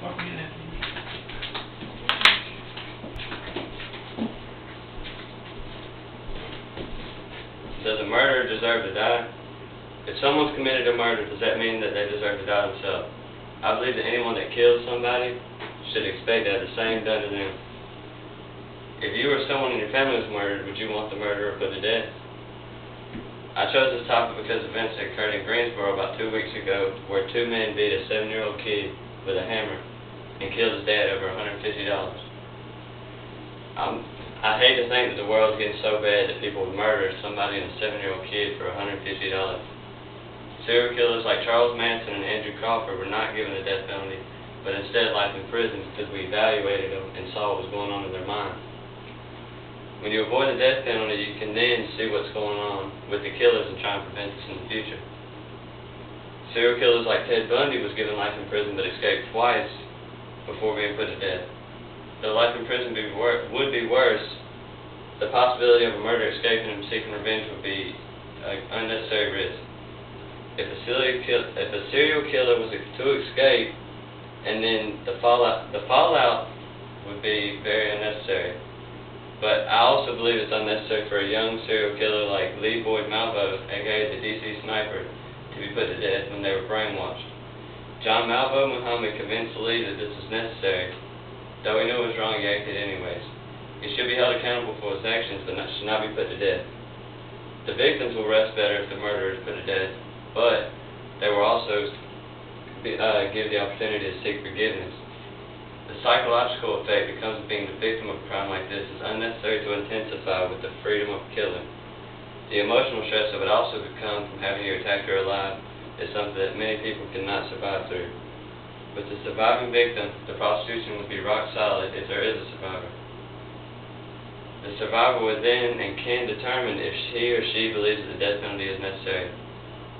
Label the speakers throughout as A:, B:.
A: Does a murderer deserve to die? If someone's committed a murder, does that mean that they deserve to die themselves? I believe that anyone that kills somebody should expect to have the same done to them. If you or someone in your family was murdered, would you want the murderer put to death? I chose this topic because events that occurred in Greensboro about 2 weeks ago where two men beat a 7-year-old kid with a hammer and killed his dad over $150. I hate to think that the world's getting so bad that people would murder somebody and a 7-year-old kid for $150. Serial killers like Charles Manson and Andrew Crawford were not given the death penalty, but instead life in prison because we evaluated them and saw what was going on in their minds. When you avoid the death penalty, you can then see what's going on with the killers and try and prevent this in the future. Serial killers like Ted Bundy was given life in prison but escaped twice before being put to death. Though life in prison would be worse, the possibility of a murderer escaping and seeking revenge would be an unnecessary risk. If a serial killer was to escape, and then the fallout would be very unnecessary. But I also believe it's unnecessary for a young serial killer like Lee Boyd Malvo, aka the DC Sniper, to be put to death when they were brainwashed. John Malvo Muhammad convinced Lee that this was necessary. Though he knew it was wrong, he acted anyways. He should be held accountable for his actions, but should not be put to death. The victims will rest better if the murderer is put to death, but they will also give the opportunity to seek forgiveness. The psychological effect that comes with being the victim of a crime like this is unnecessary to intensify with the freedom of killing. The emotional stress that would also come from having your attacker alive is something that many people cannot survive through. With the surviving victim, the prosecution would be rock solid if there is a survivor. The survivor would then and can determine if he or she believes that the death penalty is necessary.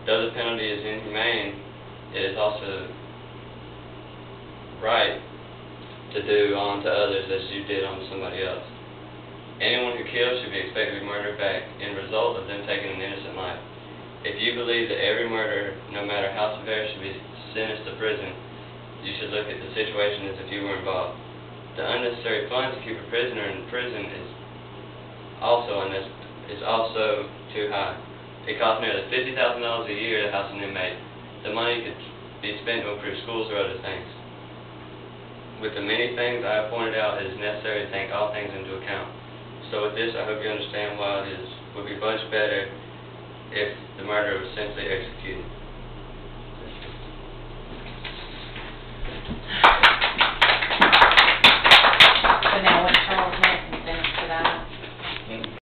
A: Though the penalty is inhumane, it is also right to do unto others as you did unto somebody else. Anyone who kills should be expected to be murdered back in result of them taking an innocent life. If you believe that every murder, no matter how severe, should be sentenced to prison, you should look at the situation as if you were involved. The unnecessary fine to keep a prisoner in prison is also too high. It costs nearly $50,000 a year to house an inmate. The money could be spent to improve schools or other things. With the many things I have pointed out, it is necessary to take all things into account. So with this, I hope you understand why it would be much better if the murderer was simply executed.